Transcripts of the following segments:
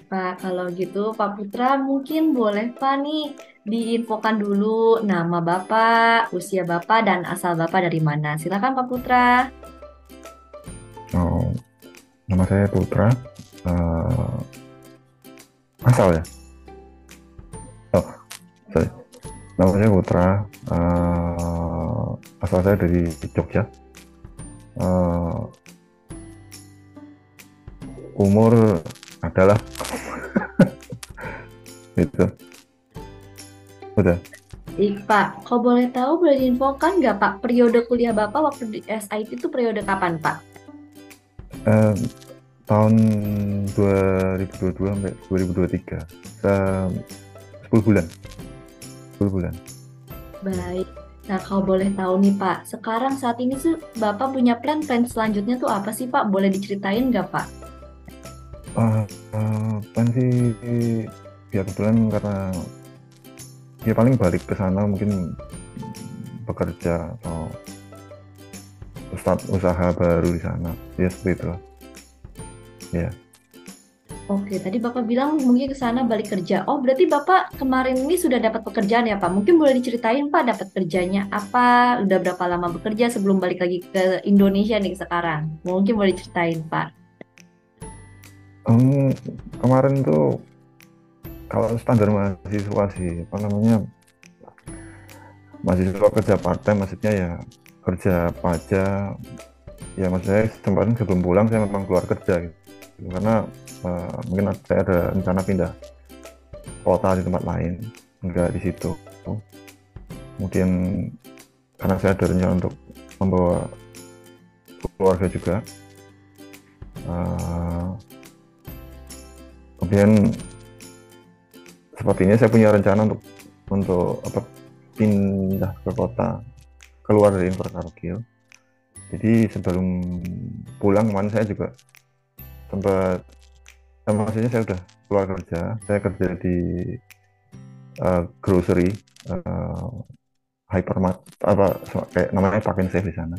Pak, kalau gitu Pak Putra mungkin boleh Pak nih diinfokan dulu nama Bapak, usia Bapak, dan asal Bapak dari mana. Silakan Pak Putra. Oh, nama saya Putra. Eh, asal ya? Oh, sorry. Nama saya Putra. Asal saya dari Jogja. Eh, umur adalah itu. Udah. Pak, kalau boleh tahu boleh diinfokan nggak Pak, periode kuliah Bapak waktu di SIT itu periode kapan Pak? Eh, tahun 2022 sampai 2023. Se- 10 bulan. 10 bulan. Baik. Nah, kalau boleh tahu nih Pak, sekarang saat ini sih Bapak punya plan selanjutnya tuh apa sih Pak? Boleh diceritain nggak Pak? Kan sih ya kebetulan karena ya paling balik ke sana mungkin bekerja atau start usaha baru di sana ya seperti itu ya. Oke, tadi Bapak bilang mungkin ke sana balik kerja. Oh, berarti Bapak kemarin ini sudah dapat pekerjaan ya, Pak? Mungkin boleh diceritain, Pak, dapat kerjanya apa? Udah berapa lama bekerja sebelum balik lagi ke Indonesia nih sekarang? Mungkin boleh diceritain, Pak. Em, Kemarin tuh kalau standar mahasiswa sih apa namanya, mahasiswa kerja part time maksudnya ya kerja pajak ya, maksud saya kemarin sebelum pulang saya memang keluar kerja gitu. Karena mungkin saya ada rencana pindah kota di tempat lain, enggak di situ. Kemudian karena saya ada rencana untuk membawa keluarga juga. Eh, Kemudian sepertinya saya punya rencana untuk apa, pindah ke kota, keluar dari Invercargill. Jadi sebelum pulang kemarin saya juga sempat, maksudnya saya udah keluar kerja, saya kerja di grocery, uh, hypermart, apa kayak namanya Park and Save di sana,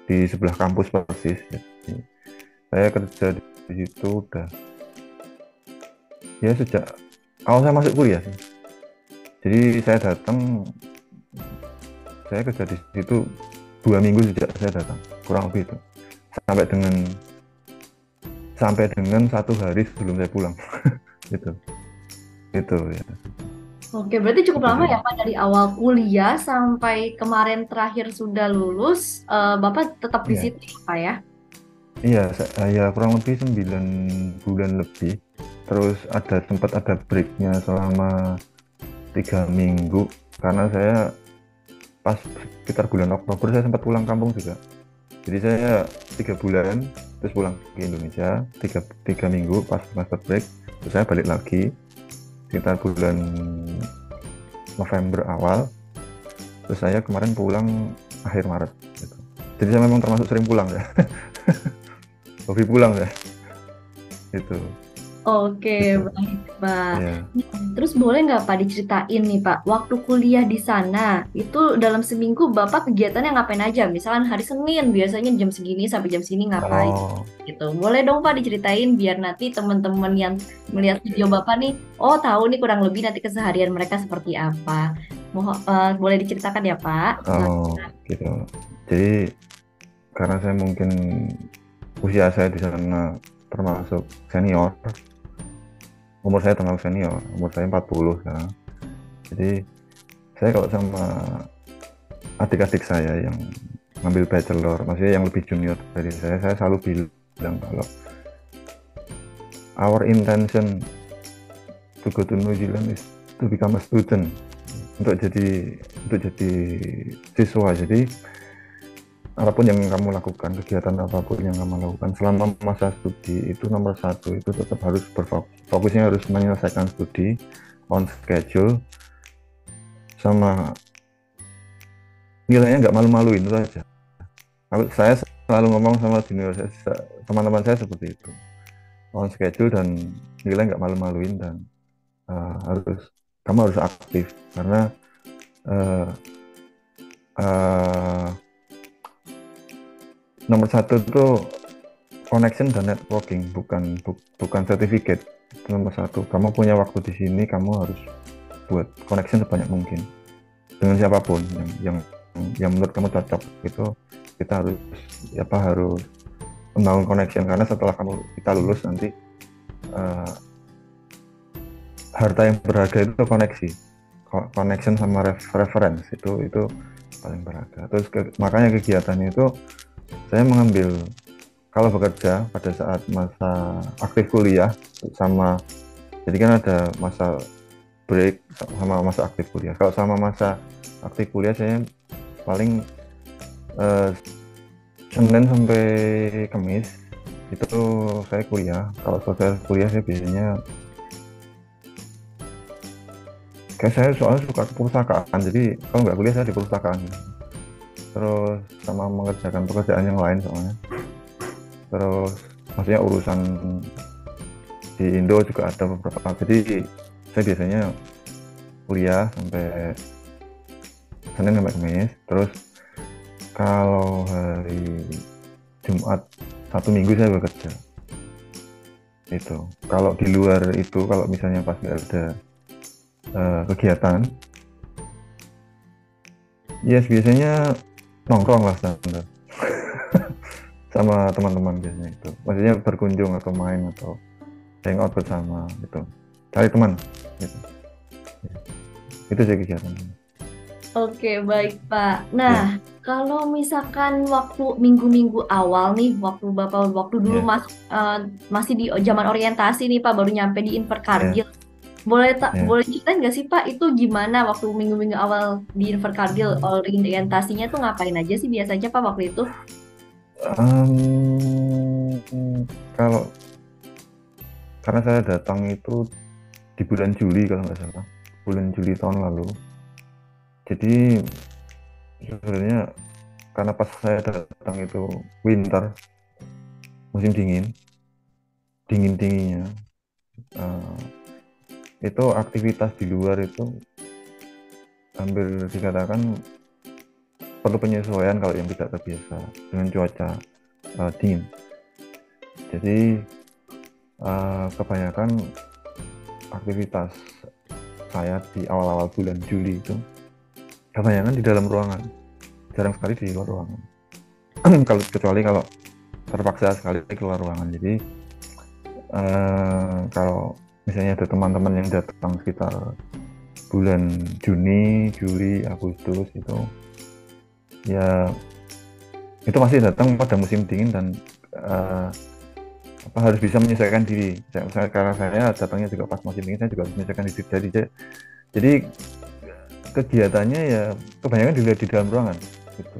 di sebelah kampus persis. Jadi, saya kerja di situ udah ya sejak awal saya masuk kuliah sih. Jadi saya datang, saya kerja di situ 2 minggu sejak saya datang, kurang lebih itu, sampai dengan satu hari sebelum saya pulang. Gitu, itu ya, Oke, berarti cukup itu lama sih. ya, Pak, dari awal kuliah sampai kemarin terakhir sudah lulus, Bapak tetap di Iya, situ, ya, Pak ya? iya, ya kurang lebih 9 bulan lebih. Terus sempat ada breaknya selama 3 minggu karena saya pas sekitar bulan Oktober saya sempat pulang kampung juga. Jadi saya 3 bulan terus pulang ke Indonesia, tiga minggu pas master break, terus saya balik lagi sekitar bulan November awal, terus saya kemarin pulang akhir Maret gitu. Jadi saya memang termasuk sering pulang ya, hobi pulang ya, gitu, Oke, gitu. baik, Pak. Ya. Terus boleh nggak Pak diceritain nih Pak, waktu kuliah di sana, itu dalam seminggu Bapak kegiatannya ngapain aja? Misalkan hari Senin, biasanya jam segini sampai jam segini ngapain? Oh, Gitu. Boleh dong Pak diceritain biar nanti teman-teman yang melihat video Bapak nih, oh tahu nih kurang lebih nanti keseharian mereka seperti apa. Boleh diceritakan ya Pak? oh, Silakan. gitu. Jadi karena saya mungkin usia saya di sana termasuk senior, umur saya termasuk senior, umur saya 40 sekarang. Jadi saya kalau sama adik-adik saya yang ngambil bachelor, maksudnya yang lebih junior dari saya selalu bilang kalau our intention to go to New Zealand is to become a student, untuk jadi siswa. Jadi apapun yang kamu lakukan, kegiatan apapun yang kamu lakukan selama masa studi itu nomor satu itu tetap harus fokusnya harus menyelesaikan studi on schedule, sama nilainya nggak malu-maluin itu aja. Saya selalu ngomong sama junior saya, teman-teman saya seperti itu, on schedule dan nilai nggak malu-maluin, dan harus kamu harus aktif karena uh, uh, nomor satu itu connection dan networking, bukan sertifikat. Itu nomor satu. Kamu punya waktu di sini, kamu harus buat connection sebanyak mungkin dengan siapapun yang menurut kamu cocok. Itu kita harus membangun connection, karena setelah kita lulus nanti, uh, harta yang berharga itu koneksi, connection sama reference itu paling berharga. Terus makanya kegiatannya itu saya mengambil, kalau bekerja pada saat masa aktif kuliah sama, jadi kan ada masa break sama masa aktif kuliah. Kalau sama masa aktif kuliah saya paling eh, Senin sampai Kamis itu saya kuliah. Kalau selesai kuliah saya biasanya, kayak saya soalnya suka perpustakaan, jadi kalau nggak kuliah saya di perpustakaan. Terus sama mengerjakan pekerjaan yang lain soalnya. Terus maksudnya urusan di Indo juga ada beberapa. Jadi saya biasanya kuliah sampai Senin sampai Kamis. Terus kalau hari Jumat satu minggu saya bekerja. Itu. Kalau di luar itu, kalau misalnya pas nggak ada kegiatan, yes biasanya nongkrong lah standar sama teman-teman biasanya itu. Maksudnya berkunjung atau main atau hangout bersama gitu. Cari teman gitu. Itu sih kegiatannya. Oke, baik Pak. Nah, Ya, kalau misalkan waktu minggu-minggu awal nih, waktu dulu ya, masih di zaman orientasi nih Pak, baru nyampe di ya, Invercargill. ya. Boleh ceritain nggak sih Pak, itu gimana waktu minggu-minggu awal di Invercargill, orientasinya tuh ngapain aja sih biasanya Pak waktu itu? Kalau karena saya datang itu di bulan Juli kalau nggak salah, bulan Juli tahun lalu. Jadi sebenarnya karena pas saya datang itu winter, musim dingin-dinginnya, eh, itu aktivitas di luar itu hampir dikatakan perlu penyesuaian kalau yang tidak terbiasa dengan cuaca dingin. Jadi kebanyakan aktivitas saya di awal-awal bulan Juli itu kebanyakan di dalam ruangan, jarang sekali di luar ruangan. Kecuali kalau terpaksa sekali keluar ruangan. Jadi kalau misalnya ada teman-teman yang datang sekitar bulan Juni, Juli, Agustus itu, ya itu masih datang pada musim dingin dan harus bisa menyesuaikan diri. Karena saya datangnya juga pas musim dingin, saya juga harus menyesuaikan diri. Jadi kegiatannya ya kebanyakan dilihat di dalam ruangan gitu.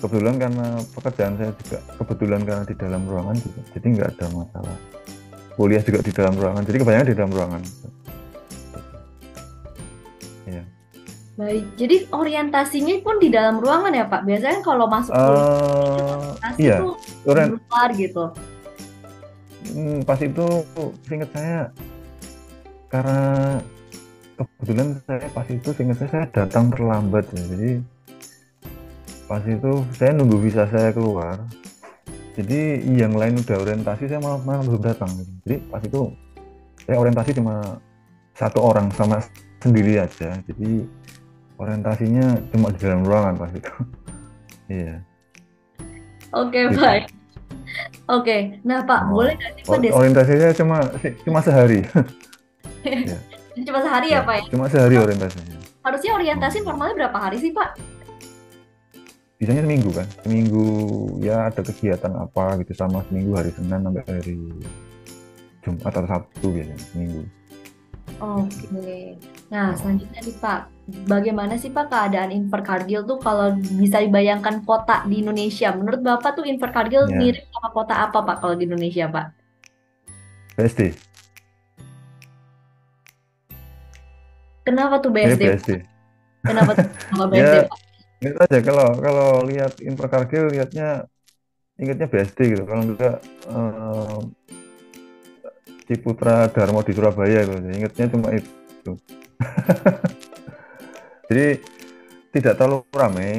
Kebetulan karena pekerjaan saya juga kebetulan karena di dalam ruangan juga, jadi nggak ada masalah. Kuliah juga di dalam ruangan, jadi kebanyakan di dalam ruangan gitu. Ya. Baik, jadi orientasinya pun di dalam ruangan ya Pak? Biasanya kalau masuk kuliah, orientasi Iya, tuh di Oren, luar gitu. pas itu seingat saya, karena kebetulan saya pas itu seingat saya datang terlambat ya. Jadi pas itu saya nunggu visa saya keluar. Jadi yang lain udah orientasi, saya malah belum datang gitu. Jadi pas itu saya orientasi cuma satu orang sama sendiri aja. Jadi orientasinya cuma di dalam ruangan pas itu. Iya, Oke, gitu. baik. Oke, nah Pak, boleh Oh, nggak sih Pak orientasinya cuma sehari. Ya, cuma sehari ya ya, Pak ya? cuma sehari orientasinya. Harusnya orientasi Hmm. normalnya berapa hari sih Pak? Biasanya seminggu kan, seminggu ya ada kegiatan apa gitu, sama seminggu hari Senin sampai hari Jumat atau Sabtu biasanya seminggu. Oke. Nah, Oh, selanjutnya nih Pak, bagaimana sih Pak keadaan Invercargill tuh kalau bisa dibayangkan kota di Indonesia? Menurut Bapak tuh Invercargill ya, mirip sama kota apa Pak kalau di Indonesia Pak? BSD, Kenapa tuh mirip BSD Pak? BSD. Kenapa tuh nama BSD Ya, Pak? itu aja, kalau kalau lihat Infocargill lihatnya ingatnya BSD gitu. Kalau enggak eh, Ciputra Darmo di Surabaya gitu. Ingatnya cuma itu. Jadi tidak terlalu ramai,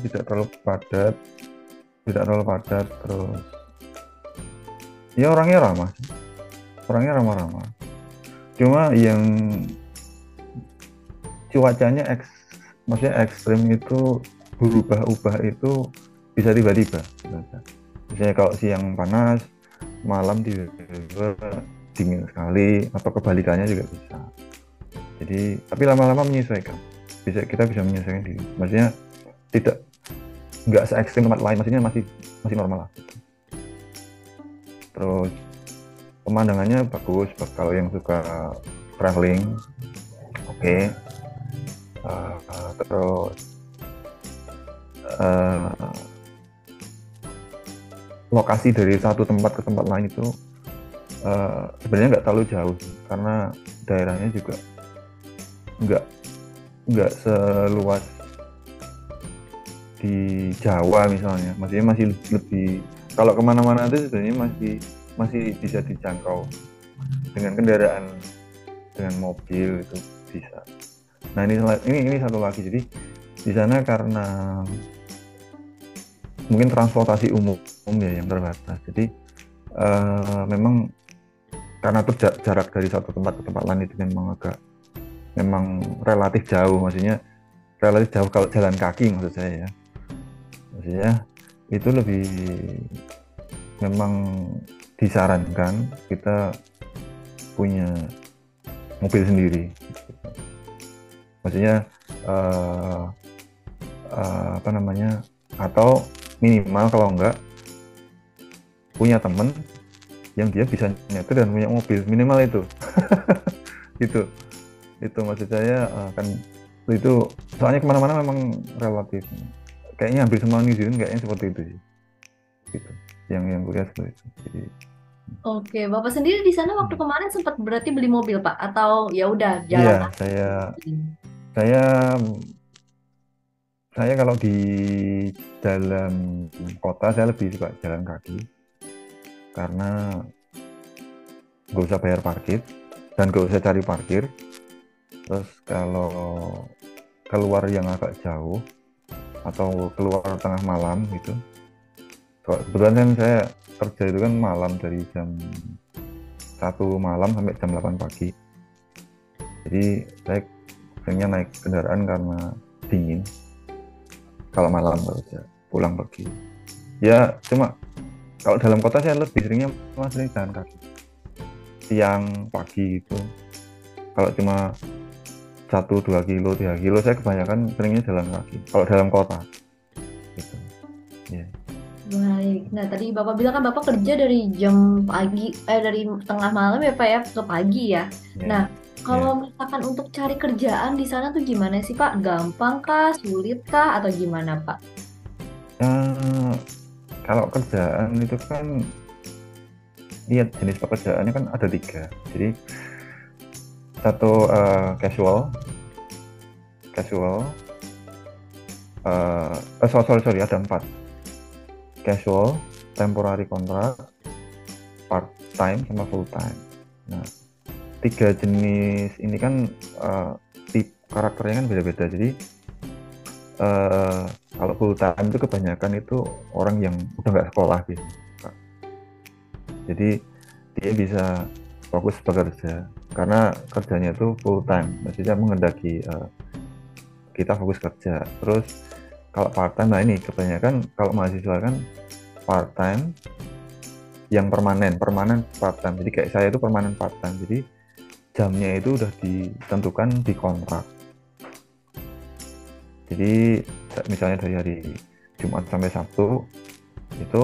tidak terlalu padat, terus ya orangnya ramah. orangnya ramah-ramah. Cuma yang cuacanya maksudnya ekstrim itu berubah-ubah itu bisa tiba-tiba. Misalnya kalau siang panas, malam tiba-tiba dingin sekali, atau kebalikannya juga bisa. Jadi, tapi lama-lama menyesuaikan. Kita bisa menyesuaikan diri. Maksudnya tidak nggak se ekstrim tempat lain, maksudnya masih masih normal lah. Terus pemandangannya bagus kalau yang suka traveling, oke. Terus lokasi dari satu tempat ke tempat lain itu sebenarnya nggak terlalu jauh, karena daerahnya juga nggak seluas di Jawa misalnya. Maksudnya masih lebih, kalau kemana-mana itu sebenarnya masih bisa dijangkau dengan kendaraan, dengan mobil itu bisa. Nah ini satu lagi, jadi di sana karena mungkin transportasi umum ya yang terbatas, jadi memang karena itu jarak dari satu tempat ke tempat lain itu memang relatif jauh, maksudnya relatif jauh kalau jalan kaki maksud saya ya. Maksudnya itu lebih memang disarankan kita punya mobil sendiri. Maksudnya apa namanya, atau minimal kalau enggak punya temen yang dia bisa nyetir dan punya mobil, minimal itu. itu maksud saya kan itu soalnya kemana-mana memang relatif, kayaknya hampir semua New Zealand kayaknya seperti itu sih, gitu yang kuliah seperti itu. Jadi, Oke, Bapak sendiri di sana waktu kemarin sempat berarti beli mobil, Pak? Atau ya udah jalan iya, aja? saya kalau di dalam kota saya lebih suka jalan kaki, karena nggak usah bayar parkir dan nggak usah cari parkir. Terus kalau keluar yang agak jauh atau keluar tengah malam gitu, kebetulan kan saya kerja itu kan malam, dari jam 1 malam sampai jam 8 pagi. Jadi saya seringnya naik kendaraan karena dingin kalau malam kerja, pulang pergi. Ya cuma kalau dalam kota saya lebih seringnya sering jalan kaki siang pagi itu. Kalau cuma 1-2 kilo 3 kilo saya kebanyakan seringnya jalan kaki kalau dalam kota gitu. Yeah. Baik. Nah, tadi Bapak bilang kan Bapak kerja dari jam pagi, dari tengah malam ya Pak ya, ke pagi ya. Yeah. Nah, Yeah. kalau misalkan untuk cari kerjaan di sana tuh gimana sih Pak? Gampang kah, sulit kah, atau gimana Pak? Kalau kerjaan itu kan lihat jenis pekerjaannya kan ada 3. Jadi satu casual, sorry ada 4. Casual, temporary contract, part time, sama full time. Nah 3 jenis ini kan karakternya kan beda-beda. Jadi kalau full time itu kebanyakan itu orang yang udah nggak sekolah gitu. Jadi dia bisa fokus bekerja karena kerjanya itu full time, maksudnya menghendaki kita fokus kerja. Terus kalau part time, nah ini kebanyakan kalau mahasiswa kan part time yang permanen part time. Jadi kayak saya itu permanen part time, jadi jamnya itu udah ditentukan di kontrak. Jadi misalnya dari hari Jumat sampai Sabtu itu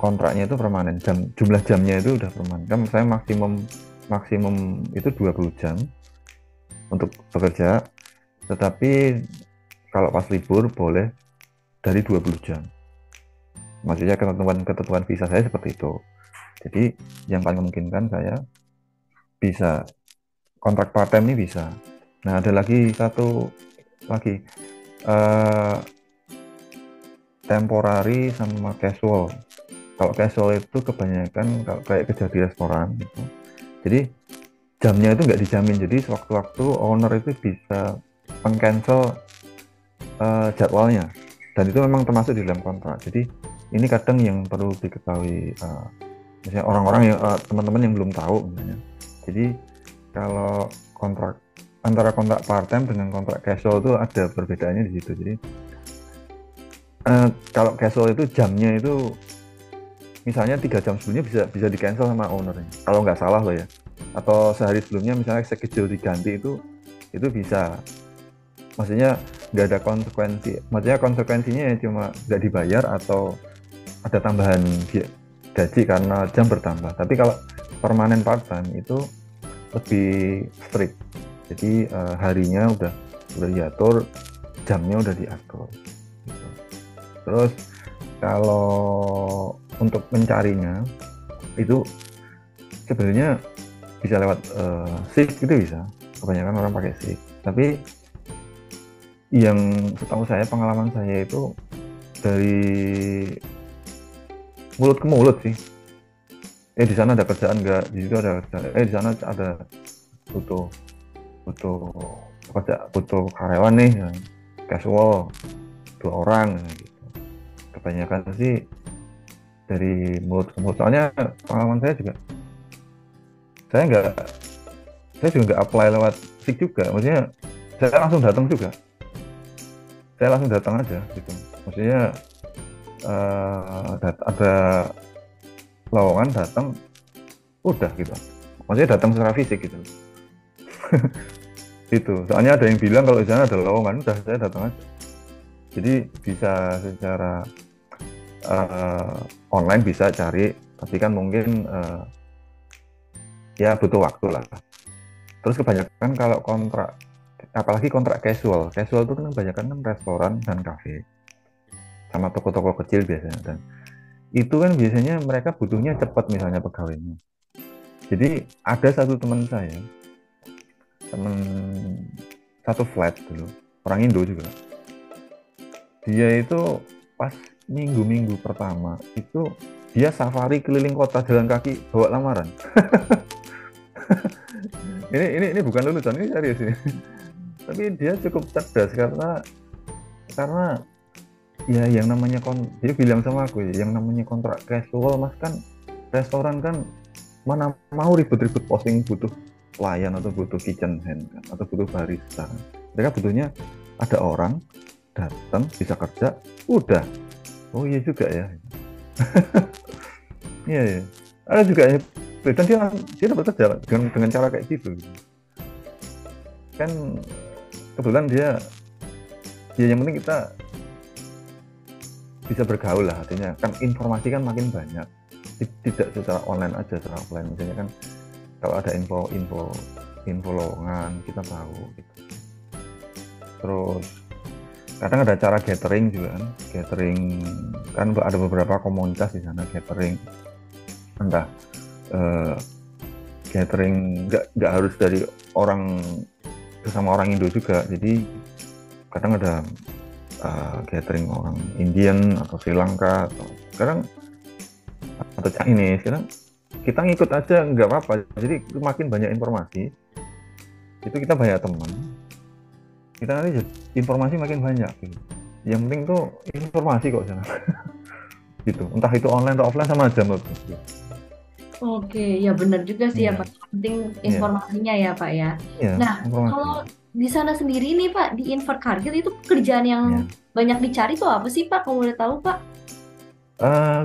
kontraknya itu permanen, jumlah jamnya itu udah permanen. Kan saya maksimum itu 20 jam untuk bekerja, tetapi kalau pas libur boleh dari 20 jam. Maksudnya ketentuan visa saya seperti itu. Jadi yang paling memungkinkan saya bisa kontrak part time ini bisa. Nah ada lagi satu lagi temporary sama casual. Kalau casual itu kebanyakan kalau kayak kerja di restoran gitu. Jadi jamnya itu nggak dijamin. Jadi sewaktu-waktu owner itu bisa meng-cancel jadwalnya. Dan itu memang termasuk di dalam kontrak. Jadi ini kadang yang perlu diketahui Misalnya orang-orang yang teman-teman yang belum tahu misalnya. Jadi kalau kontrak antara kontrak part time dengan kontrak casual itu ada perbedaannya di situ. Jadi kalau casual itu jamnya itu misalnya 3 jam sebelumnya bisa bisa di cancel sama ownernya. Kalau nggak salah loh ya. Atau sehari sebelumnya misalnya schedule diganti itu bisa. Maksudnya nggak ada konsekuensi. Maksudnya konsekuensinya ya cuma nggak dibayar atau ada tambahan gaji karena jam bertambah. Tapi kalau permanen part time itu lebih strict. Jadi harinya udah diatur, jamnya udah diatur. Gitu. Terus kalau untuk mencarinya itu sebenarnya bisa lewat shift itu bisa. Kebanyakan orang pakai shift. Tapi yang setahu saya pengalaman saya itu dari mulut ke mulut sih. Di sana ada kerjaan nggak? Di situ ada kerjaan. Di sana ada butuh butuh butuh karyawan nih, ya. Casual 2 orang gitu. Kebanyakan sih dari mulut ke mulut. Soalnya pengalaman saya nggak saya juga nggak apply lewat sik juga. Maksudnya saya langsung datang juga. Saya langsung datang aja gitu. Maksudnya ada lowongan datang udah gitu. Maksudnya datang secara fisik gitu. Itu soalnya ada yang bilang kalau di sana ada lowongan, udah saya datang aja. Jadi bisa secara online bisa cari, tapi kan mungkin ya butuh waktu lah. Terus kebanyakan kalau kontrak, apalagi kontrak casual itu kan kebanyakan kan restoran dan kafe sama toko-toko kecil biasanya, dan itu kan biasanya mereka butuhnya cepat misalnya pegawainya. Jadi ada satu teman saya, teman satu flat dulu, orang Indo juga. Dia itu pas minggu-minggu pertama itu dia safari keliling kota jalan kaki bawa lamaran. ini bukan lulusan, ini serius ini. Tapi dia cukup cerdas karena ya yang namanya dia bilang sama aku ya, yang namanya kontrak casual mas kan restoran kan mana mau ribet-ribet posting butuh pelayan atau butuh kitchen hand kan, atau butuh barista. Mereka butuhnya ada orang datang bisa kerja udah. Oh iya juga ya. Iya ya. Ada juga ya. Dan dia dapat kerja dengan cara kayak gitu. Kan kebetulan dia ya yang penting kita bisa bergaul lah, artinya kan informasi kan makin banyak, tidak secara online aja, secara offline. Misalnya kan kalau ada info lowongan kita tahu gitu. Terus kadang ada cara gathering juga kan ada beberapa komunitas di sana gathering, entah gathering nggak harus dari orang bersama orang Indo juga. Jadi kadang ada gathering orang Indian atau Sri Lanka atau Chinese. Kadang kita ngikut aja nggak apa-apa. Jadi makin banyak informasi itu kita banyak teman, kita nanti informasi makin banyak gitu. Yang penting tuh informasi kok sana. Gitu, entah itu online atau offline sama aja menurutku. Oke, ya benar juga sih ya Iya, Pak. Penting iya, informasinya ya Pak ya. iya, Nah, informasi. kalau di sana sendiri nih Pak, di Invercargill itu pekerjaan yang Iya. banyak dicari tuh apa sih Pak? Kalau boleh tahu Pak?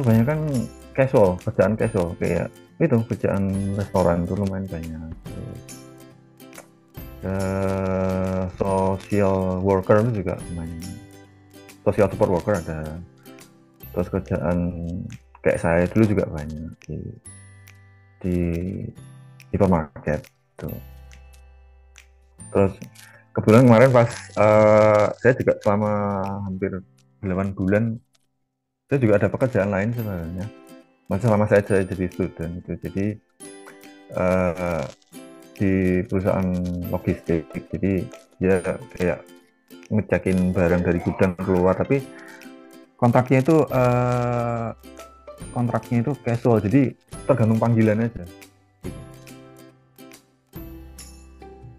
Kebanyakan kerjaan casual kayak itu, kerjaan restoran itu lumayan banyak. Terus, social worker itu juga lumayan. Social support worker ada. Terus kerjaan kayak saya dulu juga banyak di supermarket tuh. Terus kebetulan kemarin pas saya juga selama hampir 8 bulan saya juga ada pekerjaan lain sebenarnya. Masih selama saya jadi student itu. Jadi uh, di perusahaan logistik. Jadi ya kayak ngecekin barang dari gudang keluar, tapi kontraknya itu casual. Jadi tergantung panggilan aja.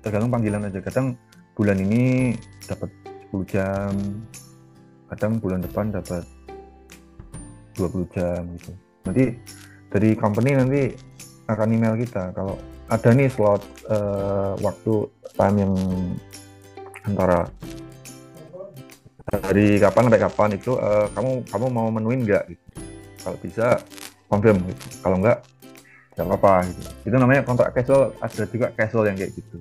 Tergantung panggilan aja. Kadang bulan ini dapat 10 jam, kadang bulan depan dapat 20 jam gitu. Nanti dari company nanti akan email kita kalau ada nih slot waktu time yang antara dari kapan sampai kapan itu kamu mau menuin nggak gitu. Kalau bisa confirm gitu. Kalau nggak nggak apa-apa gitu. Itu namanya kontrak casual, ada juga casual yang kayak gitu.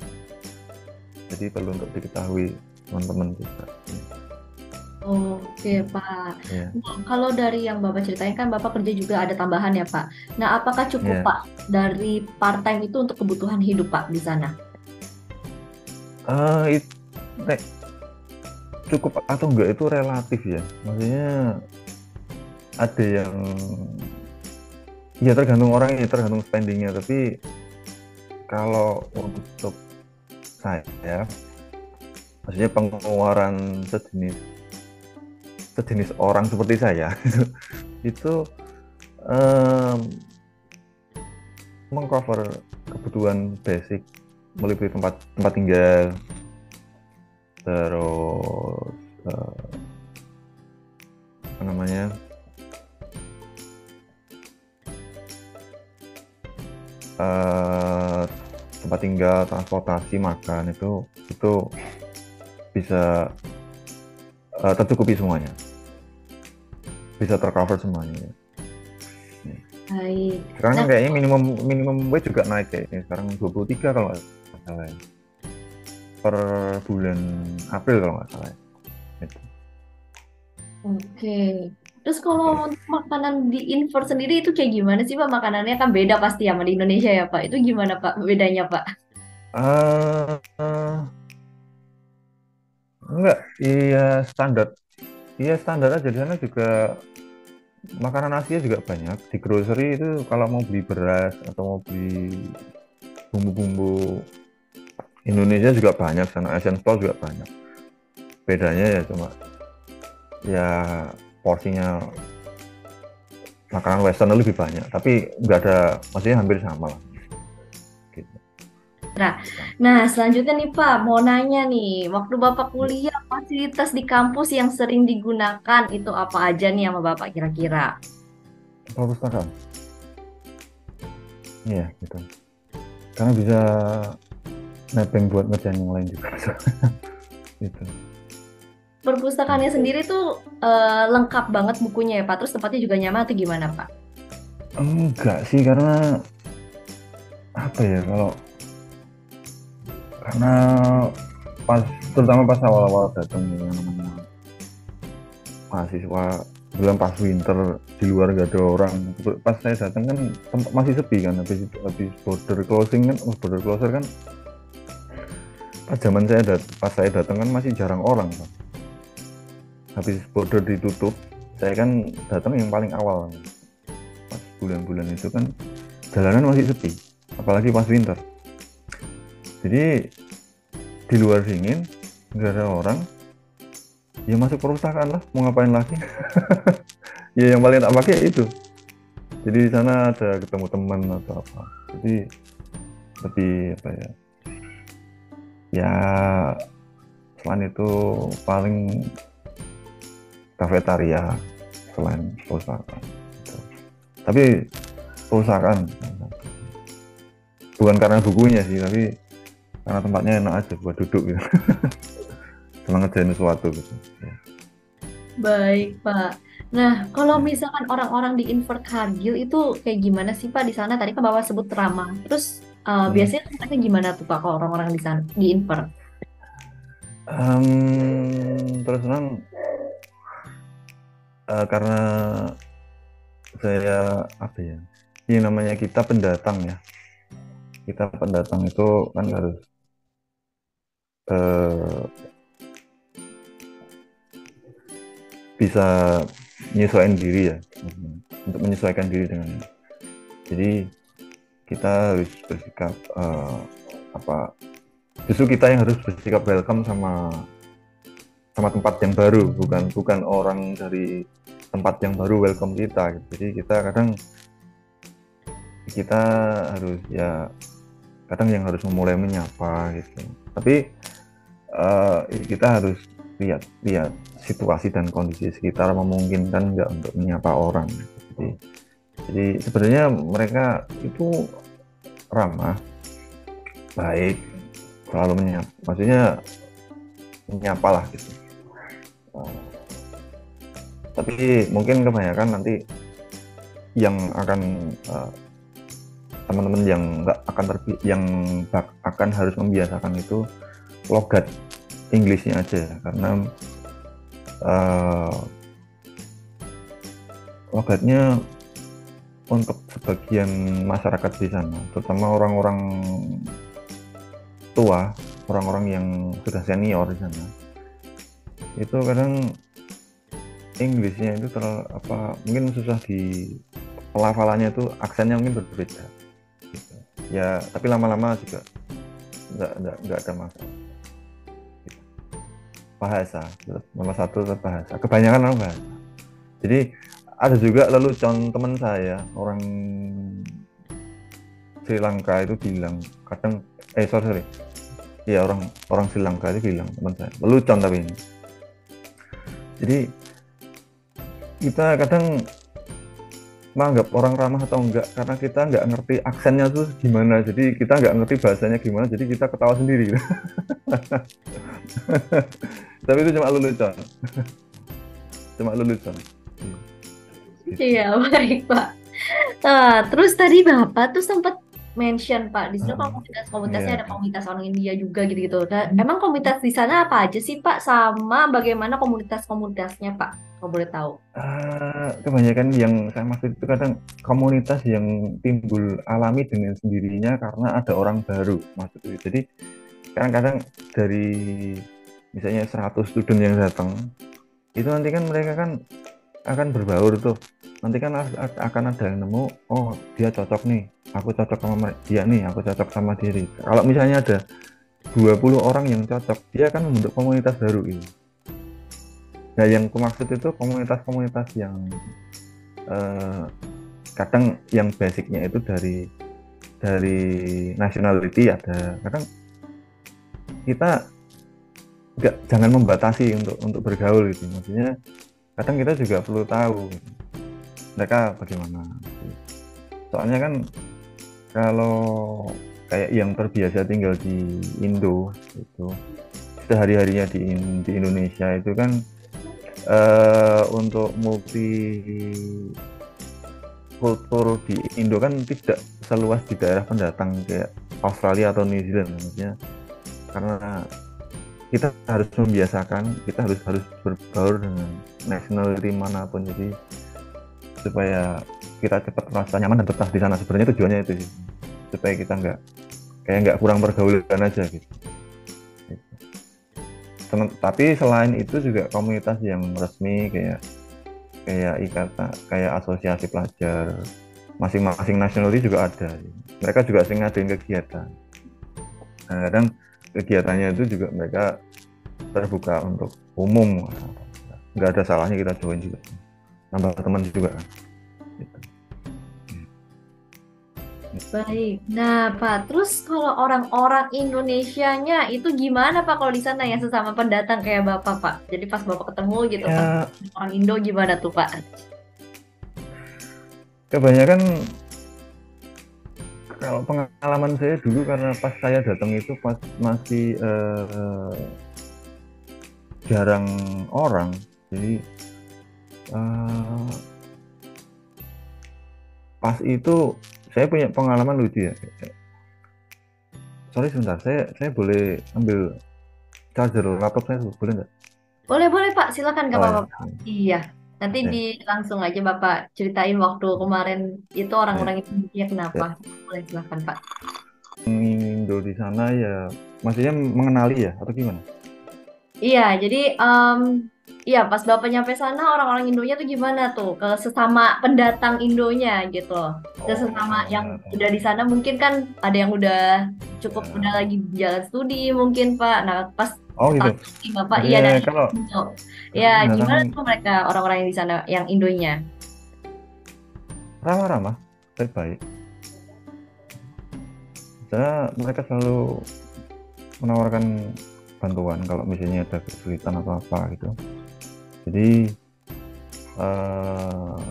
Jadi perlu untuk diketahui teman-teman juga. Oke, Pak. Ya, Nah, kalau dari yang Bapak ceritain kan Bapak kerja juga ada tambahan ya, Pak. Nah, apakah cukup, ya. Pak, dari part time itu untuk kebutuhan hidup, Pak, di sana? Itu cukup atau enggak itu relatif ya. Maksudnya ada yang ya tergantung orang ya tergantung spendingnya. Tapi kalau untuk saya, maksudnya pengeluaran sejenis orang seperti saya itu em, mengcover kebutuhan basic meliputi tempat tempat tinggal, terus apa namanya eh, tempat tinggal, transportasi, makan itu bisa tercukupi semuanya, bisa tercover semuanya. Baik. Sekarang kan Nah, kayaknya minimum minimum wage juga naik kayaknya sekarang 23 kalau nggak salah ya. Per bulan April kalau nggak salah ya. Gitu. oke. Terus kalau untuk makanan di Inver sendiri itu kayak gimana sih, Pak? Makanannya kan beda pasti sama di Indonesia ya, Pak. Itu gimana, Pak, bedanya, Pak? Eh, enggak, iya standar. Iya standar aja di sana juga makanan Asia juga banyak. Di grocery itu kalau mau beli beras atau mau beli bumbu-bumbu Indonesia juga banyak, sana Asian Store juga banyak. Bedanya ya cuma ya porsinya makanan Western lebih banyak, tapi nggak ada, maksudnya hampir sama lah. Gitu. Nah, nah, selanjutnya nih, Pak, mau nanya nih, waktu Bapak kuliah, fasilitas di kampus yang sering digunakan itu apa aja nih sama Bapak kira-kira? Perpustakaan, iya gitu. Karena bisa nebeng buat ngerjain yang lain juga. Gitu. Perpustakaannya sendiri tuh lengkap banget bukunya ya, Pak. Terus tempatnya juga nyaman atau gimana, Pak? Enggak sih, karena apa ya, karena pas terutama pas awal-awal datang yang namanya mahasiswa, bilang pas winter di luar gak ada orang. Pas saya datang kan tempat masih sepi kan, habis border closing kan, border closer kan. Pas saya datang kan masih jarang orang kan. Habis border ditutup, saya kan datang yang paling awal. Pas bulan-bulan itu kan jalanan masih sepi, apalagi pas winter. Jadi di luar dingin, nggak ada orang, ya masuk perpustakaan lah, mau ngapain lagi. Ya yang paling tak pakai itu. Jadi di sana ada ketemu teman atau apa. Jadi lebih apa ya? Ya selain itu paling kafetaria selain perpustakaan. Gitu. Tapi perpustakaan bukan karena bukunya sih, tapi karena tempatnya enak aja buat duduk gitu. Senang ngerjain sesuatu gitu. Ya. Baik, Pak. Nah, kalau Ya. misalkan orang-orang di Inver Cargill itu kayak gimana sih, Pak, di sana? Tadi kan Bapak sebut ramah. Terus Hmm. biasanya tempatnya gimana tuh, Pak, kalau orang-orang di sana, di Inver? Terus terang karena saya apa ya? Ini namanya kita pendatang ya. Kita pendatang itu kan harus eh, bisa menyesuaikan diri ya, untuk menyesuaikan diri dengan. Jadi kita harus bersikap apa? Justru kita yang harus bersikap welcome sama sama tempat yang baru, bukan bukan orang dari tempat yang baru welcome kita gitu. Jadi kita kadang kita harus ya kadang yang harus memulai menyapa gitu, tapi kita harus lihat lihat situasi dan kondisi sekitar memungkinkan nggak untuk menyapa orang gitu. Jadi Jadi sebenarnya mereka itu ramah, baik, selalu menyapa. Maksudnya menyapa lah gitu. Uh, tapi mungkin kebanyakan nanti yang akan teman-teman yang nggak akan yang akan harus membiasakan itu logat Inggrisnya aja, karena uh, logatnya untuk sebagian masyarakat di sana, terutama orang-orang tua, orang-orang yang sudah senior di sana, itu kadang Inggrisnya itu mungkin susah di pelafalannya, itu aksennya mungkin berbeda gitu. Ya tapi lama-lama juga nggak ada masalah gitu. Bahasa nomor satu tetap bahasa, kebanyakan orang bahasa. Jadi ada juga lelucon teman saya orang Sri Lanka itu bilang kadang sorry ya, orang Sri Lanka itu bilang, teman saya lelucon tapi ini, jadi kita kadang menganggap orang ramah atau enggak karena kita nggak ngerti aksennya tuh gimana, jadi kita nggak ngerti bahasanya gimana, jadi kita ketawa sendiri. Tapi itu cuma lelucon. Cuma lelucon. Iya, baik Pak. Terus tadi Bapak tuh sempat mention Pak, di situ komunitasnya Iya. ada komunitas orang India juga gitu-gitu. Nah, emang komunitas di sana apa aja sih Pak? Sama bagaimana komunitas-komunitasnya Pak? Kalau boleh tahu. Kebanyakan yang saya maksud itu kadang komunitas yang timbul alami dengan sendirinya karena ada orang baru, maksudnya. Jadi kadang-kadang dari misalnya 100 student yang datang, itu nanti kan mereka kan akan berbaur tuh. Nanti kan akan ada yang nemu, oh dia cocok nih, aku cocok sama dia nih, aku cocok sama diri. Kalau misalnya ada 20 orang yang cocok, dia akan membentuk komunitas baru ini. Nah, yang aku maksud itu komunitas-komunitas yang kadang yang basicnya itu dari nationality ada. Kadang kita jangan membatasi untuk bergaul gitu. Maksudnya kadang kita juga perlu tahu mereka bagaimana. Soalnya kan kalau kayak yang terbiasa tinggal di Indo itu sehari-harinya di Indonesia itu kan untuk multi kultur di Indo kan tidak seluas di daerah pendatang kayak Australia atau New Zealand, maksudnya karena kita harus membiasakan, kita harus berbaur dengan nationality manapun, jadi supaya kita cepat merasa nyaman dan betah di sana. Sebenarnya tujuannya itu sih, supaya kita nggak kurang pergaulan aja gitu. Tapi selain itu juga komunitas yang resmi kayak IKTA, kayak asosiasi pelajar masing-masing nationality juga ada. Mereka juga sering ngadain kegiatan. Nah, kadang kegiatannya itu juga mereka terbuka untuk umum, nggak ada salahnya kita join juga, nambah teman juga kan. Gitu. Baik. Nah, Pak, terus kalau orang-orang Indonesianya itu gimana Pak kalau di sana ya sesama pendatang kayak Bapak, Pak? Jadi pas Bapak ketemu gitu kan Ya, orang Indo gimana tuh, Pak? kebanyakan kalau pengalaman saya dulu, karena pas saya datang itu pas masih jarang orang, jadi pas itu saya punya pengalaman lucu ya. Sorry sebentar, saya boleh ambil charger laptop saya, boleh nggak? Boleh, boleh Pak, silakan nggak Oh apa-apa, ya, Pak. Iya. Nanti oke. langsung aja Bapak ceritain waktu kemarin itu Ya, orang-orang Indonesia kenapa. ya. Boleh, silakan Pak. Indo di sana ya, maksudnya mengenali ya atau gimana? Iya, jadi iya pas Bapak nyampe sana orang-orang Indonya tuh gimana tuh ke sesama pendatang Indonya gitu. Ke sesama Oh yang ya, udah di sana mungkin kan ada yang udah cukup udah ya. lagi jalan studi mungkin Pak. Nah, pas Oh gitu. ketemu nih Bapak iya Maksudnya dari kalau Indo. Ya, pendatang gimana tuh mereka orang-orang yang di sana yang Indonya? ramah-ramah, baik-baik. Saya mereka selalu menawarkan bantuan kalau misalnya ada kesulitan atau apa gitu. Jadi eh,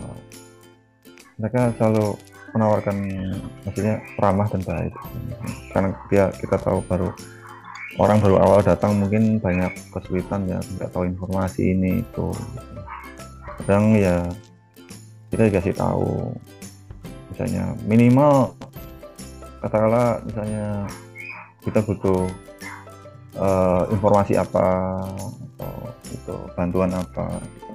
mereka selalu menawarkan, maksudnya ramah dan baik. Karena kita tahu orang baru awal datang mungkin banyak kesulitan ya, nggak tahu informasi ini itu. Kadang ya kita dikasih tahu, misalnya minimal katakanlah misalnya kita butuh informasi apa atau itu bantuan apa gitu.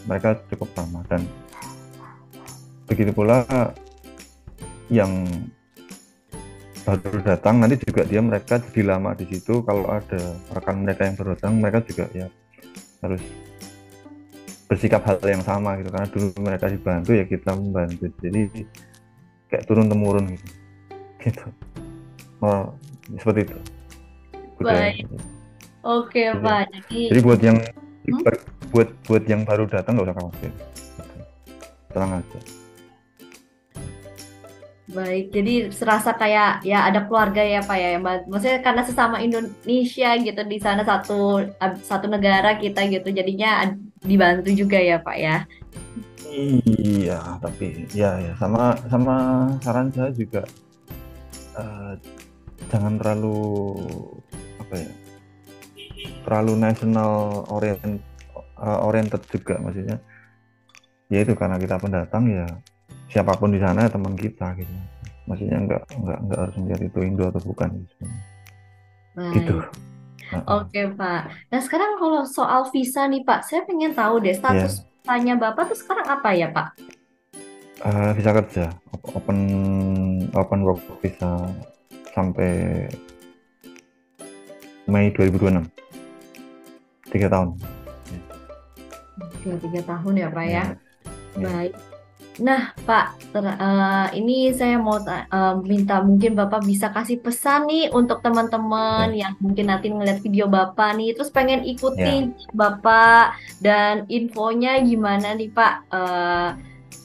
Mereka cukup ramah, dan begitu pula yang baru datang nanti juga mereka jadi lama di situ. Kalau ada rekan mereka yang baru datang, mereka juga ya harus bersikap hal yang sama gitu, karena dulu mereka dibantu ya kita membantu, jadi kayak turun temurun gitu. Oh, seperti itu budaya. Baik. Oke, Jadi, Pak. jadi buat yang Hmm? buat yang baru datang nggak usah khawatir, tenang aja. Baik, jadi serasa kayak ya ada keluarga ya Pak ya. Maksudnya karena sesama Indonesia gitu di sana satu negara kita gitu, jadinya dibantu juga ya Pak ya. Iya, tapi ya sama sama saran saya juga, eh, jangan terlalu apa ya, terlalu national oriented juga, maksudnya ya itu karena kita pendatang ya, siapapun di sana teman kita gitu, maksudnya nggak harus melihat itu Indo atau bukan gitu. Baik. Heeh. Oke Pak. Nah sekarang kalau soal visa nih Pak, saya pengen tahu deh status Ya, visanya Bapak tuh sekarang apa ya Pak? visa kerja, open open work visa sampai Mei 2026, 3 tahun. Oke, 3 tahun ya Pak ya. Ya, ya, Baik. Nah, Pak, ini saya mau minta mungkin Bapak bisa kasih pesan nih untuk teman-teman ya, yang mungkin nanti ngeliat video Bapak nih, terus pengen ikutin ya, Bapak dan infonya gimana nih Pak?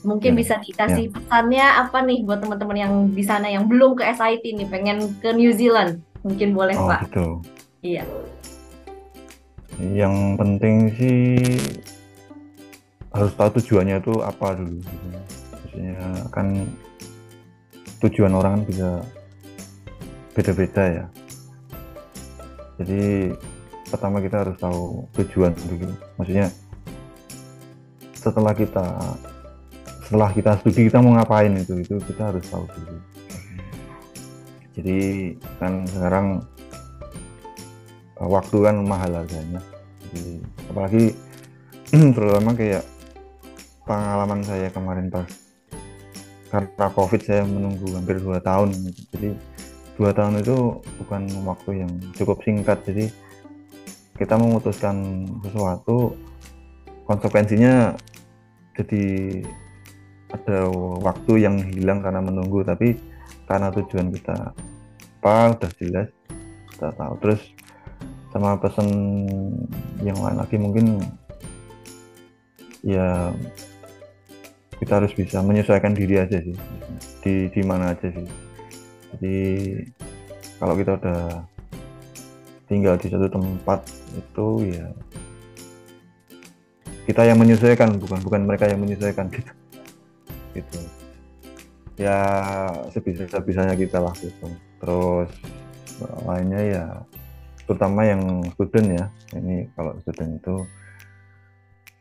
Mungkin ya, bisa dikasih ya. pesannya apa nih buat teman-teman yang di sana yang belum ke SIT nih, pengen ke New Zealand. Mungkin boleh Oh Pak? gitu. Iya. Yang penting sih harus tahu tujuannya itu apa dulu gitu. Maksudnya kan tujuan orang kan bisa beda-beda ya. Jadi pertama kita harus tahu tujuan dulu. Maksudnya setelah kita studi kita mau ngapain, itu kita harus tahu dulu. Jadi kan sekarang waktu kan mahal harganya. Jadi apalagi terutama kayak pengalaman saya kemarin pas karena COVID saya menunggu hampir 2 tahun. Jadi 2 tahun itu bukan waktu yang cukup singkat. Jadi kita memutuskan sesuatu, konsekuensinya jadi ada waktu yang hilang karena menunggu. Tapi karena tujuan kita apa udah jelas, kita tahu. Terus sama pesan yang lain lagi mungkin ya, kita harus bisa menyesuaikan diri aja sih, di mana aja sih. Jadi kalau kita udah tinggal di satu tempat itu ya kita yang menyesuaikan, bukan mereka yang menyesuaikan gitu ya, sebisa-bisanya kita lakukan. Terus lainnya ya, terutama yang student ya, ini kalau student itu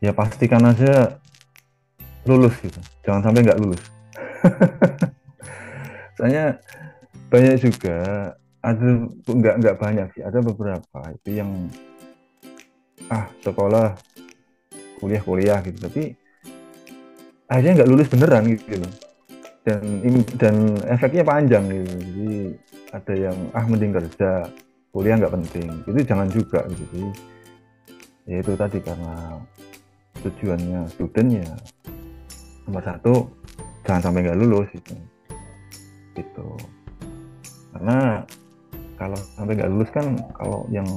ya pastikan aja lulus gitu, jangan sampai nggak lulus. Soalnya banyak juga, ada nggak banyak sih, ada beberapa itu yang sekolah kuliah gitu, tapi akhirnya nggak lulus beneran gitu loh, dan efeknya panjang gitu. Jadi ada yang mending kerja, kuliah nggak penting, itu jangan juga gitu. Jadi ya itu tadi, karena tujuannya student ya nomor satu jangan sampai nggak lulus gitu. Karena kalau sampai nggak lulus kan, kalau yang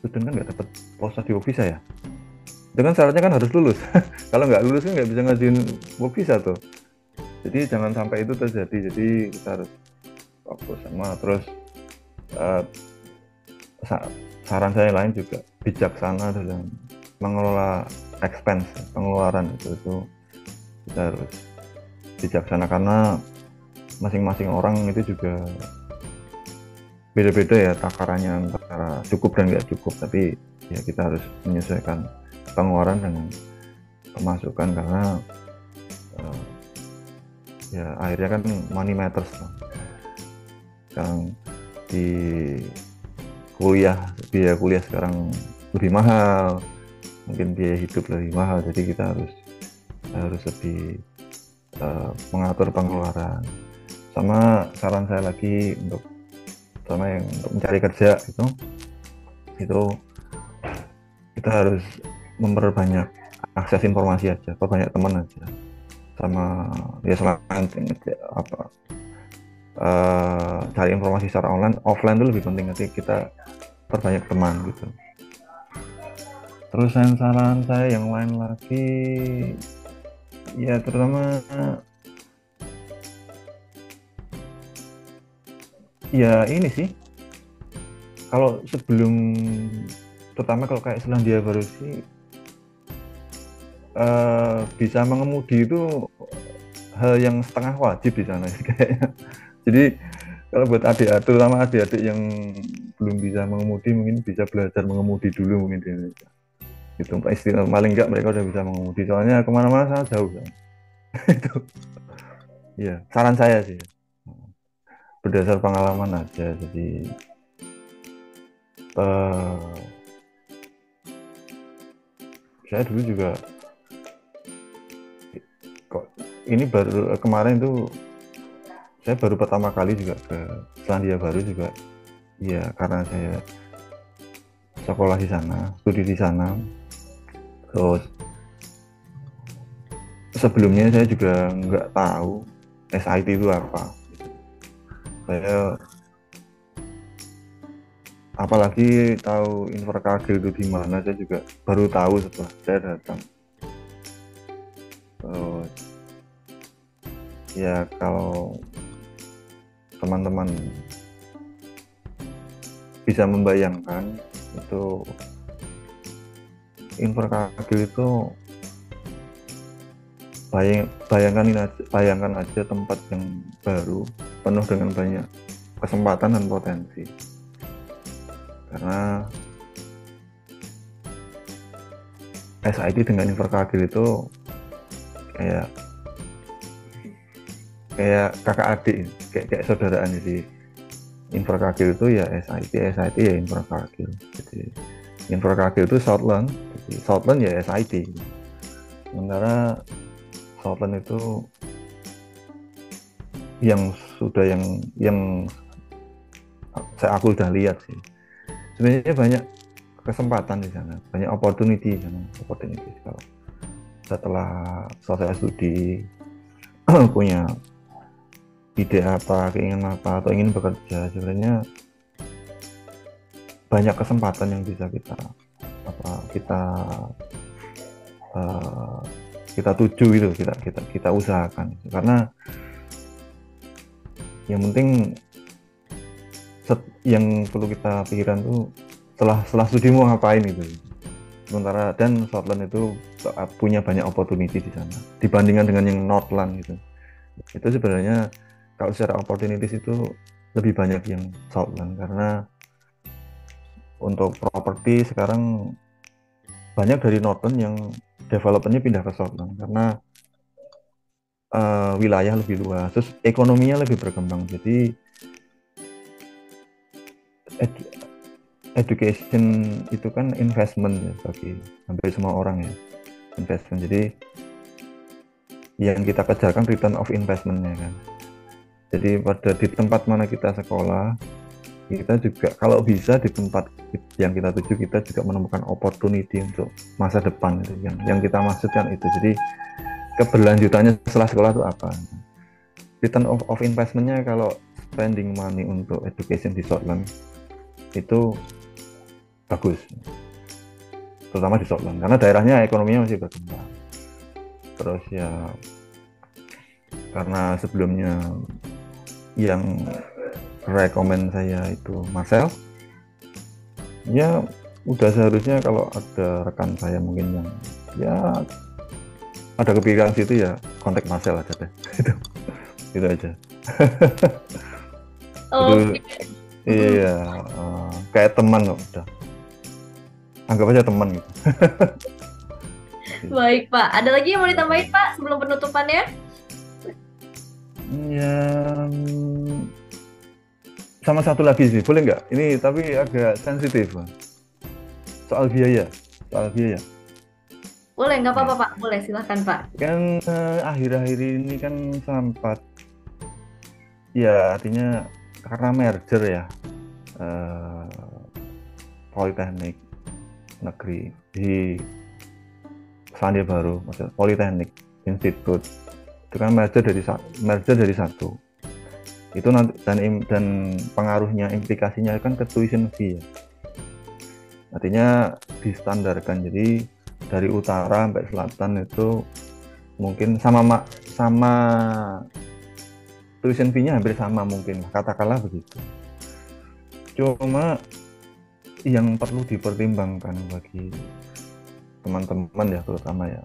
student kan nggak dapat post-study work visa ya, itu kan syaratnya kan harus lulus. Kalau nggak lulus kan nggak bisa ngajuin work visa tuh. Jadi jangan sampai itu terjadi. Jadi kita harus fokus sama. Terus saran saya lain juga bijaksana dalam mengelola expense, pengeluaran itu kita harus bijaksana karena masing-masing orang itu juga beda-beda ya takarannya antara cukup dan nggak cukup, tapi ya kita harus menyesuaikan pengeluaran dengan pemasukan karena uh, ya akhirnya kan money matters lah. Sekarang di biaya kuliah sekarang lebih mahal, mungkin biaya hidup lebih mahal, jadi kita harus lebih mengatur pengeluaran. Sama saran saya lagi untuk mencari kerja itu kita harus memperbanyak akses informasi aja, perbanyak teman aja, sama ya selain cari informasi secara offline itu lebih penting, nanti kita perbanyak teman gitu. Terus saran saya yang lain lagi ya terutama ya ini sih, kalau sebelum, terutama kalau kayak Selandia Baru sih, bisa mengemudi itu hal yang setengah wajib di sana kayaknya. Jadi kalau buat adik-adik, terutama adik-adik yang belum bisa mengemudi, mungkin bisa belajar mengemudi dulu mungkin di Indonesia. Gitu, paling enggak mereka udah bisa mengemudi, soalnya kemana-mana sangat jauh kan. Itu, ya saran saya sih, berdasar pengalaman aja. Jadi saya dulu juga kok ini baru kemarin tuh saya baru pertama kali juga ke Selandia Baru juga ya, karena saya sekolah di sana, studi di sana. Terus sebelumnya saya juga nggak tahu SIT itu apa. Saya apalagi tahu Invercargill itu di mana, saya juga baru tahu setelah saya datang. Terus ya kalau teman-teman bisa membayangkan itu, Invercargill itu bayangkan aja tempat yang baru penuh dengan banyak kesempatan dan potensi. Karena SIT dengan Invercargill itu kayak kakak adik, kayak saudaraan. Jadi Invercargill itu ya SIT ya Invercargill. Jadi Invercargill itu Southland, jadi Southland ya SIT. Sementara Southland itu yang aku udah lihat sih, sebenarnya banyak kesempatan di sana, banyak opportunity di sana, kalau setelah selesai studi punya ide apa, keinginan apa, atau ingin bekerja, sebenarnya banyak kesempatan yang bisa kita tuju gitu, kita usahakan. Karena yang penting yang perlu kita pikirkan tuh setelah studi mau ngapain gitu. Sementara dan Southland itu punya banyak opportunity di sana dibandingkan dengan yang Northland gitu. Itu sebenarnya kalau secara opportunities itu lebih banyak yang Southland, karena untuk properti sekarang banyak dari Northland yang developernya pindah ke Southland karena wilayah lebih luas, terus ekonominya lebih berkembang. Jadi education itu kan investment ya bagi hampir semua orang ya, investment. Jadi yang kita kejarkan return of investment-nya kan. Jadi di tempat mana kita sekolah, kita juga kalau bisa di tempat yang kita tuju, kita juga menemukan opportunity untuk masa depan itu yang kita maksudkan itu. Jadi keberlanjutannya setelah sekolah itu apa? Return of investment-nya kalau spending money untuk education di Southland itu bagus, terutama di Southland karena daerahnya ekonominya masih berkembang. Terus ya karena sebelumnya yang rekomend saya itu Marcel, ya udah seharusnya kalau ada rekan saya mungkin yang ya ada kepikiran situ, ya kontak Marcel aja deh. Itu itu aja. Itu Oke. Mm. iya, kayak teman kok udah. Anggap aja teman gitu. Baik, Pak. Ada lagi yang mau Ya, ditambahin, Pak, sebelum penutupannya? ya, sama satu lagi sih, boleh nggak? Ini tapi agak sensitif, Bang. Soal biaya, soal biaya. Boleh, nggak apa-apa, Ya. Pak. Boleh, silahkan, Pak. Kan akhir-akhir ini kan sempat, ya artinya karena merger ya, eh, Politeknik Negeri di Selandia Baru, maksudnya Politeknik Institut itu kan merger dari satu. Itu nanti dan pengaruhnya implikasinya kan ke tuition fee ya. Artinya distandarkan, jadi dari utara sampai selatan itu mungkin sama tuition fee-nya hampir sama mungkin, katakanlah begitu. Cuma yang perlu dipertimbangkan bagi teman-teman ya, terutama ya,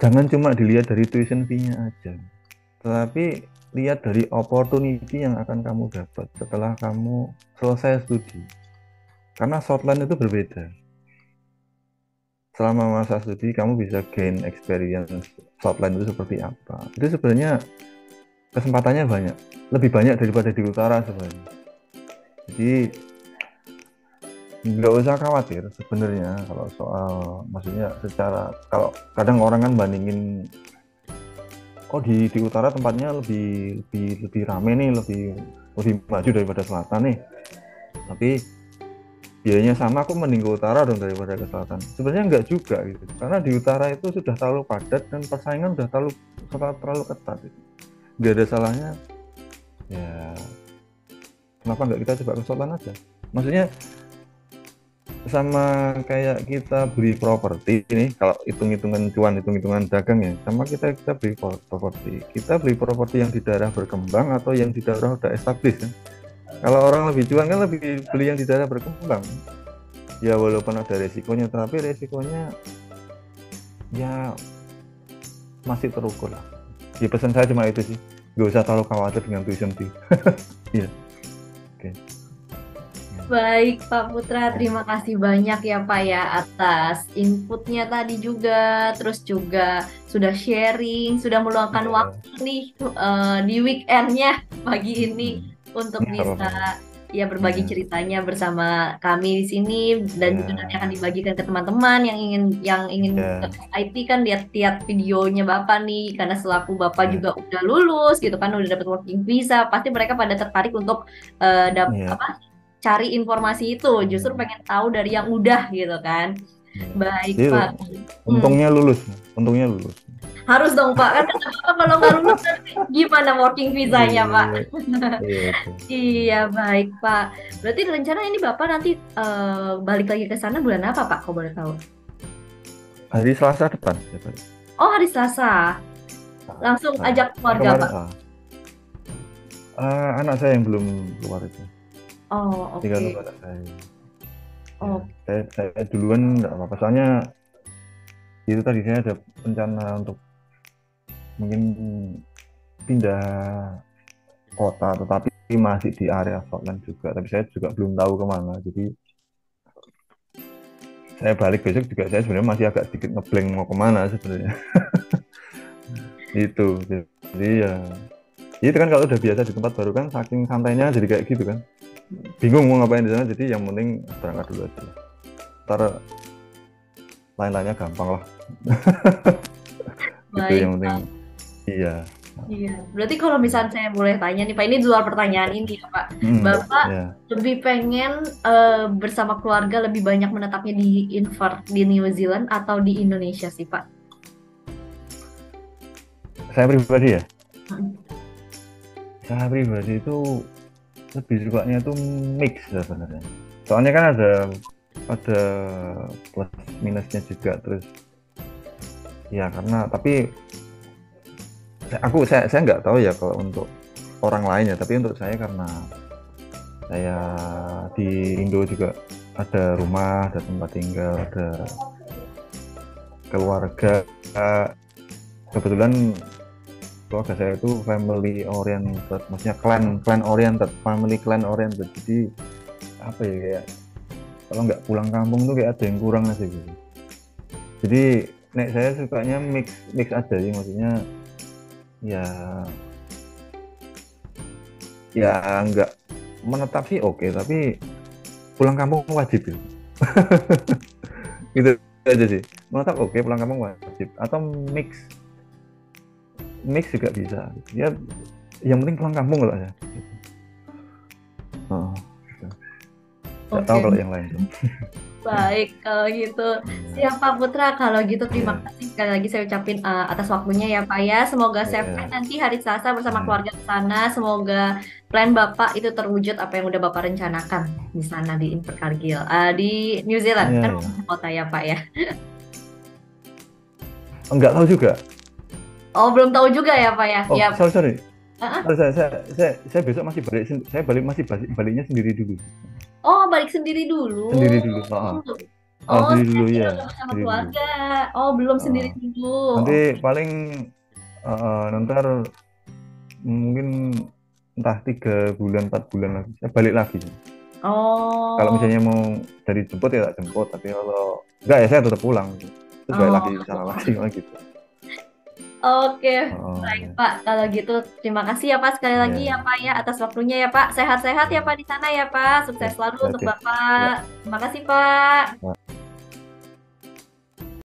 jangan cuma dilihat dari tuition fee-nya aja, tetapi lihat dari opportunity yang akan kamu dapat setelah kamu selesai studi. Karena shortline itu berbeda. Selama masa studi kamu bisa gain experience shortline itu seperti apa. Itu sebenarnya kesempatannya banyak, lebih banyak daripada di utara sebenarnya. Jadi nggak usah khawatir sebenarnya kalau soal, maksudnya secara, kalau kadang orang kan bandingin, oh di utara tempatnya lebih rame nih, lebih maju daripada selatan nih, tapi biayanya sama, aku mending ke utara dong daripada ke selatan. Sebenarnya nggak juga gitu, karena di utara itu sudah terlalu padat dan persaingan sudah terlalu ketat gitu. Nggak ada salahnya ya, kenapa nggak kita coba ke selatan aja. Maksudnya sama kayak kita beli properti ini, kalau hitung-hitungan cuan, hitung-hitungan dagang ya, sama kita beli properti. Kita beli properti yang di daerah berkembang atau yang di daerah udah established kan. Kalau orang lebih cuan kan lebih beli yang di daerah berkembang. Ya walaupun ada resikonya, tapi resikonya ya masih terukur lah. Ya pesan saya cuma itu sih. Gak usah terlalu khawatir dengan tuition fee. Iya. Oke. Baik, Pak Putra, terima kasih banyak ya Pak ya atas inputnya tadi juga, terus juga sudah sharing, sudah meluangkan Iya. waktu nih di weekendnya pagi ini untuk Nggak bisa apa-apa. ya berbagi Iya. ceritanya bersama kami di sini dan juga nanti akan Iya. dibagikan ke teman-teman yang ingin ke Iya. IT kan lihat-lihat videonya Bapak nih karena selaku Bapak Iya. juga udah lulus gitu kan udah dapat working visa, pasti mereka pada tertarik untuk Iya. apa cari informasi itu, justru Iya. pengen tahu dari yang udah gitu kan. Iya. Baik Jadi Pak. Hmm, untungnya lulus, untungnya lulus. harus dong Pak, kan kata Bapak kalau nggak lulus nanti gimana working visanya Pak? Iya. Iya itu. Iya baik Pak. Berarti rencana ini Bapak nanti balik lagi ke sana bulan apa Pak? Kau boleh tahu? Hari Selasa depan. Oh hari Selasa. Langsung Nah, ajak kan keluarga kemarin Pak. anak saya yang belum keluar itu. Oh Tinggal oke. nunggu anak saya. Ya, Oh, saya duluan nggak apa-apa. Soalnya itu tadi saya ada rencana untuk mungkin pindah kota, tetapi masih di area Scotland juga. Tapi saya juga belum tahu kemana. Jadi saya balik besok juga, saya sebenarnya masih agak sedikit ngeblank mau kemana sebenarnya. Itu. Jadi ya, itu kan kalau udah biasa di tempat baru kan saking santainya jadi kayak gitu kan. Bingung mau ngapain di sana, jadi yang penting berangkat dulu aja. Ntar lain-lainnya gampang lah. Itu baik yang penting. Pak. Iya. Iya, berarti kalau misalnya saya boleh tanya nih Pak, ini di luar pertanyaan ini ya Pak. Bapak Ya. lebih pengen bersama keluarga lebih banyak menetapnya di Invert di New Zealand atau di Indonesia sih Pak? Saya pribadi ya, Hmm. saya pribadi itu lebih sukanya tuh mix sebenarnya. Soalnya kan ada plus minusnya juga, terus ya karena, tapi saya nggak tahu ya kalau untuk orang lain ya, tapi untuk saya karena saya di Indo juga ada rumah, ada tempat tinggal, ada keluarga, kebetulan keluarga saya itu family oriented, maksudnya clan oriented, family clan oriented. Jadi apa ya, kayak kalau nggak pulang kampung tuh kayak ada yang kurang aja gitu. Jadi nek saya sukanya mix mix aja sih, maksudnya ya nggak menetap sih oke, tapi pulang kampung wajib gitu. Gitu aja sih. Menetap oke, pulang kampung wajib, atau mix mix juga bisa. Ya yang penting pulang kampung kalau ya. Oh, nggak tahu Oke. kalau yang lain tuh. Baik, kalau gitu. Hmm, Siapa Putra, kalau gitu terima ya, kasih sekali lagi saya ucapin atas waktunya ya Pak ya. Semoga safe flight ya, nanti hari Selasa bersama ya, keluarga ke sana. Semoga plan Bapak itu terwujud apa yang udah Bapak rencanakan di sana di Invercargill. Di New Zealand, ya, kan ya. kota ya Pak ya. Enggak tahu juga. Oh, belum tahu juga ya Pak ya. Oh, Ya. sorry, sorry. Ah, ah. Sorry, saya besok masih balik, saya baliknya sendiri dulu. Oh, balik sendiri dulu. Sendiri dulu. Oh, Sendiri saya dulu kira ya, udah bersama sendiri dulu. keluarga. Oh, belum sendiri Ah, dulu. nanti Oh. paling ntar mungkin entah 3 bulan 4 bulan lagi saya balik lagi. Kalau Oh. misalnya mau dari jemput ya tak jemput, tapi kalau enggak ya saya tetap pulang. Terus balik lagi Oh. di sana lagi gitu. Oke, baik Ya, Pak. Kalau gitu, terima kasih ya Pak sekali lagi ya ya, Pak ya atas waktunya ya Pak. Sehat-sehat ya ya, Pak di sana ya Pak. ya, Sukses selalu ya, untuk oke. Bapak. Ya. Terima kasih Pak.